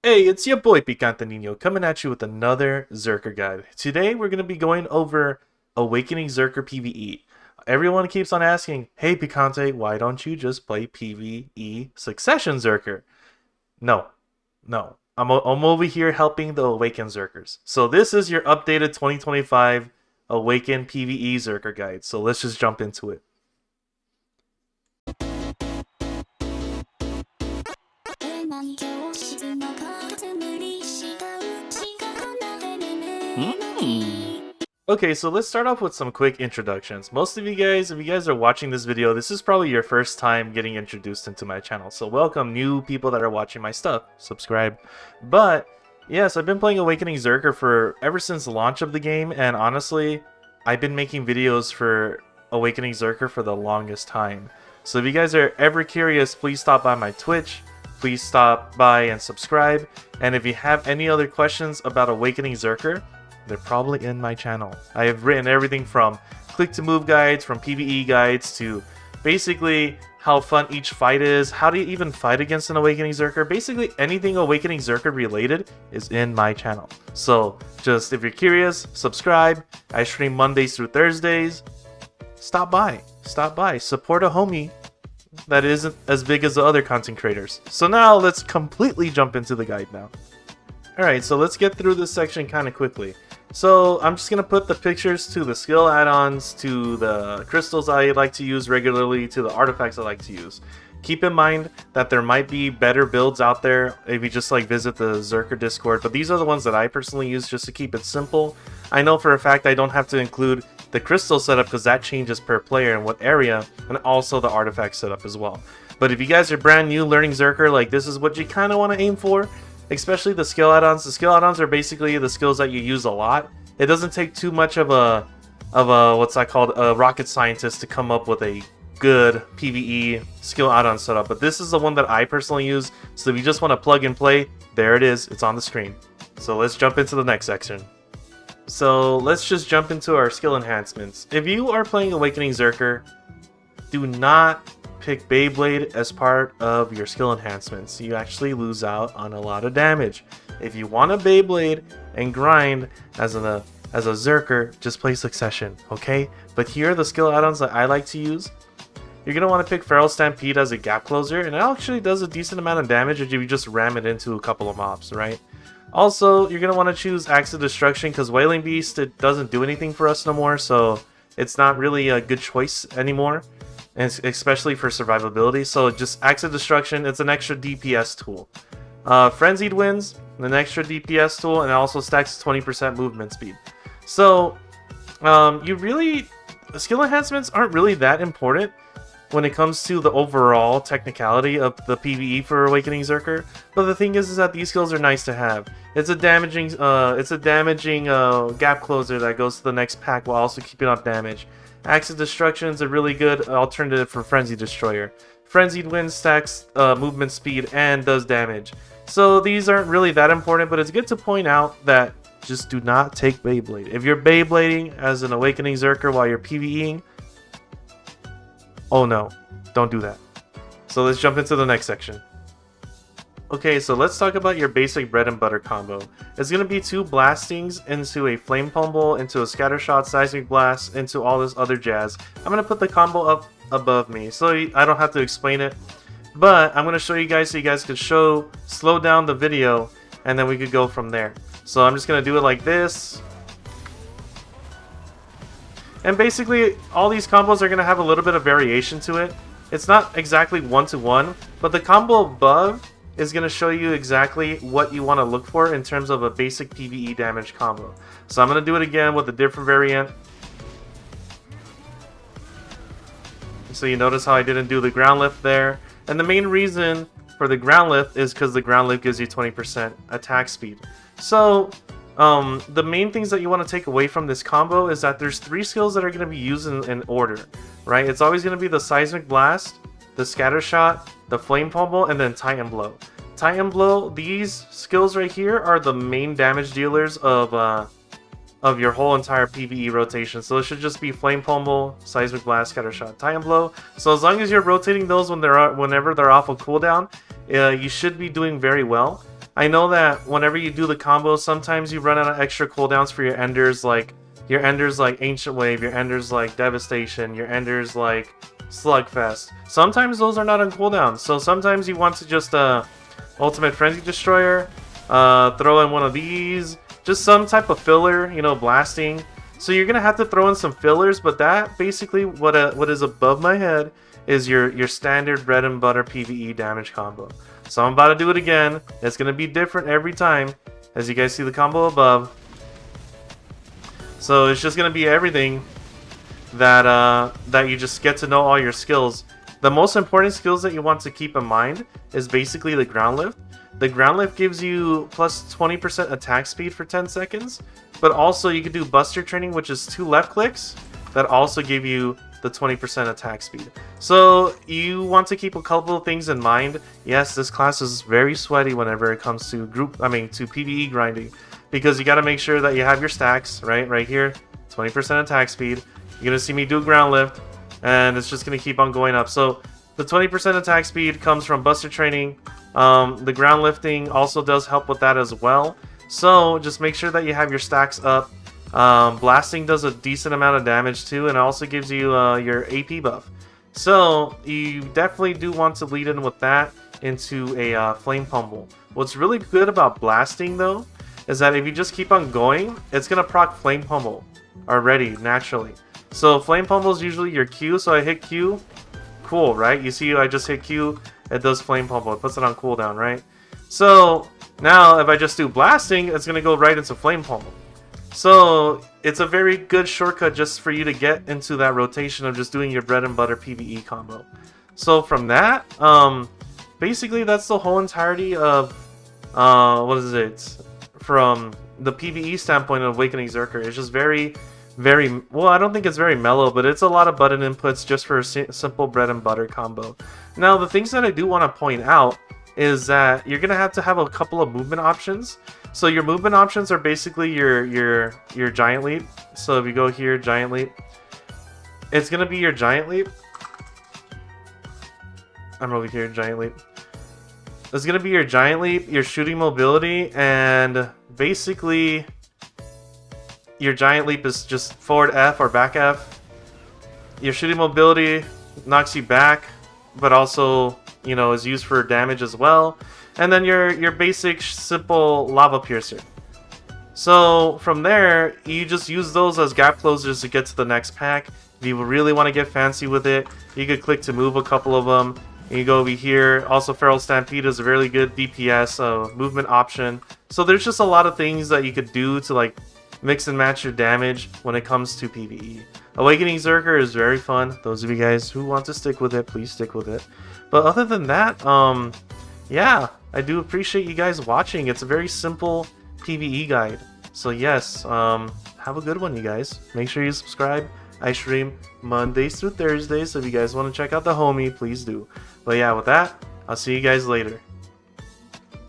Hey, it's your boy Picante Nino coming at you with another Zerker guide. Today we're going to be going over Awakening Zerker PVE. Everyone keeps on asking, hey Picante, why don't you just play PVE Succession Zerker? No, no. I'm over here helping the Awaken Zerkers. So this is your updated 2025 Awaken PVE Zerker guide. So let's just jump into it. Okay, so let's start off with some quick introductions. Most of you guys, if you guys are watching this video, this is probably your first time getting introduced into my channel. So welcome new people that are watching my stuff. Subscribe. But yes, I've been playing Awakening Zerker for ever since the launch of the game, and honestly, I've been making videos for Awakening Zerker for the longest time. So if you guys are ever curious, please stop by my Twitch. Please stop by and subscribe. And if you have any other questions about Awakening Zerker, they're probably in my channel. I have written everything from click-to-move guides, from PvE guides, to basically how fun each fight is, how do you even fight against an Awakening Zerker. Basically anything Awakening Zerker related is in my channel. So just if you're curious, subscribe. I stream Mondays through Thursdays. Stop by. Stop by. Support a homie that isn't as big as the other content creators. So now let's completely jump into the guide now. Alright, so let's get through this section kind of quickly. So I'm just going to put the pictures to the skill add-ons, to the crystals I like to use regularly, to the artifacts I like to use. Keep in mind that there might be better builds out there if you just visit the Zerker Discord, but these are the ones that I personally use just to keep it simple. I know for a fact I don't have to include the crystal setup because that changes per player and what area, and also the artifact setup as well. But if you guys are brand new learning Zerker, this is what you kind of want to aim for. Especially the skill add-ons. The skill add-ons are basically the skills that you use a lot. It doesn't take too much of a what's that called, a rocket scientist to come up with a good PvE skill add-on setup. But this is the one that I personally use. So if you just want to plug and play, there it is. It's on the screen. So let's jump into the next section. So let's just jump into our skill enhancements. If you are playing Awakening Zerker, do not pick Beyblade as part of your skill enhancements. You actually lose out on a lot of damage. If you want a Beyblade and grind as a Zerker, just play Succession, okay? But here are the skill add-ons that I like to use. You're going to want to pick Feral Stampede as a gap closer, and it actually does a decent amount of damage if you just ram it into a couple of mobs, right? Also, you're going to want to choose Axe of Destruction because Wailing Beast, it doesn't do anything for us no more, so it's not really a good choice anymore. And especially for survivability. So just Axe of Destruction, it's an extra DPS tool. Frenzied Winds, an extra DPS tool, and it also stacks 20% movement speed. So skill enhancements aren't really that important when it comes to the overall technicality of the PvE for Awakening Zerker. But the thing is that these skills are nice to have. It's a damaging gap closer that goes to the next pack while also keeping up damage. Axe of Destruction is a really good alternative for Frenzy Destroyer. Frenzied Wind stacks movement speed and does damage. So these aren't really that important, but it's good to point out that just do not take Beyblade. If you're Beyblading as an Awakening Zerker while you're PvEing, oh no, don't do that. So let's jump into the next section. Okay, so let's talk about your basic bread and butter combo. It's going to be 2 blastings into a flame pummel, into a scattershot, seismic blast, into all this other jazz. I'm going to put the combo up above me, so I don't have to explain it. But I'm going to show you guys so you guys could slow down the video, and then we could go from there. So I'm just going to do it like this. And basically, all these combos are going to have a little bit of variation to it. It's not exactly one-to-one, but the combo above is going to show you exactly what you want to look for in terms of a basic PvE damage combo. So I'm going to do it again with a different variant. So you notice how I didn't do the ground lift there. And the main reason for the ground lift is because the ground lift gives you 20% attack speed. So the main things that you want to take away from this combo is that there's 3 skills that are going to be used in order, right? It's always going to be the Seismic Blast, the Scattershot, the Flame Pummel, and then Titan Blow. Titan Blow, these skills right here are the main damage dealers of your whole entire PvE rotation. So it should just be Flame Pummel, Seismic Blast, Scattershot, Titan Blow. So as long as you're rotating those whenever they're off of cooldown, you should be doing very well. I know that whenever you do the combo, sometimes you run out of extra cooldowns for your enders, like Ancient Wave, your enders like Devastation, your enders like Slugfest. Sometimes those are not on cooldown, so sometimes you want to just Ultimate Frenzy Destroyer, throw in one of these, just some type of filler, you know, blasting. So you're gonna have to throw in some fillers, but that basically what is above my head is your standard bread and butter PVE damage combo. So I'm about to do it again. It's gonna be different every time, as you guys see the combo above. So it's just gonna be everything that that you just get to know all your skills. The most important skills that you want to keep in mind is basically the ground lift. The ground lift gives you plus 20% attack speed for 10 seconds, but also you can do Buster Training, which is 2 left clicks that also give you the 20% attack speed. So you want to keep a couple of things in mind. Yes, this class is very sweaty whenever it comes to to PvE grinding, because you got to make sure that you have your stacks right here, 20% attack speed. You're gonna see me do ground lift, and it's just gonna keep on going up. So the 20% attack speed comes from Buster Training. The ground lifting also does help with that as well. So just make sure that you have your stacks up. Blasting does a decent amount of damage too, and it also gives you your AP buff. So you definitely do want to lead in with that into a Flame Pummel. What's really good about blasting though is that if you just keep on going, it's gonna proc Flame Pummel already naturally. So Flame Pummel is usually your Q, so I hit Q. Cool, right? You see I just hit Q, it does Flame Pummel, it puts it on cooldown, right? So now if I just do blasting, it's gonna go right into Flame Pummel. So it's a very good shortcut just for you to get into that rotation of just doing your bread and butter PvE combo. So from that, basically that's the whole entirety of what is it? From the PvE standpoint of Awakening Zerker. It's just very well, I don't think it's very mellow, but it's a lot of button inputs just for a simple bread and butter combo. Now, the things that I do want to point out is that you're gonna have to have a couple of movement options. So your movement options are basically your giant leap. So if you go here, giant leap, it's gonna be your giant leap. I'm over here, giant leap. It's gonna be your giant leap, your shooting mobility, and basically your giant leap is just forward F or back F. Your shooting mobility knocks you back, but also, you know, is used for damage as well. And then your basic simple lava piercer. So from there, you just use those as gap closers to get to the next pack. If you really want to get fancy with it, you could click to move a couple of them. And you go over here. Also, Feral Stampede is a really good DPS movement option. So there's just a lot of things that you could do to like mix and match your damage when it comes to PvE. Awakening Zerker is very fun. Those of you guys who want to stick with it, please stick with it. But other than that, yeah, I do appreciate you guys watching. It's a very simple PvE guide. So yes, have a good one, you guys. Make sure you subscribe. I stream Mondays through Thursdays, so if you guys want to check out the homie, please do. But yeah, with that, I'll see you guys later.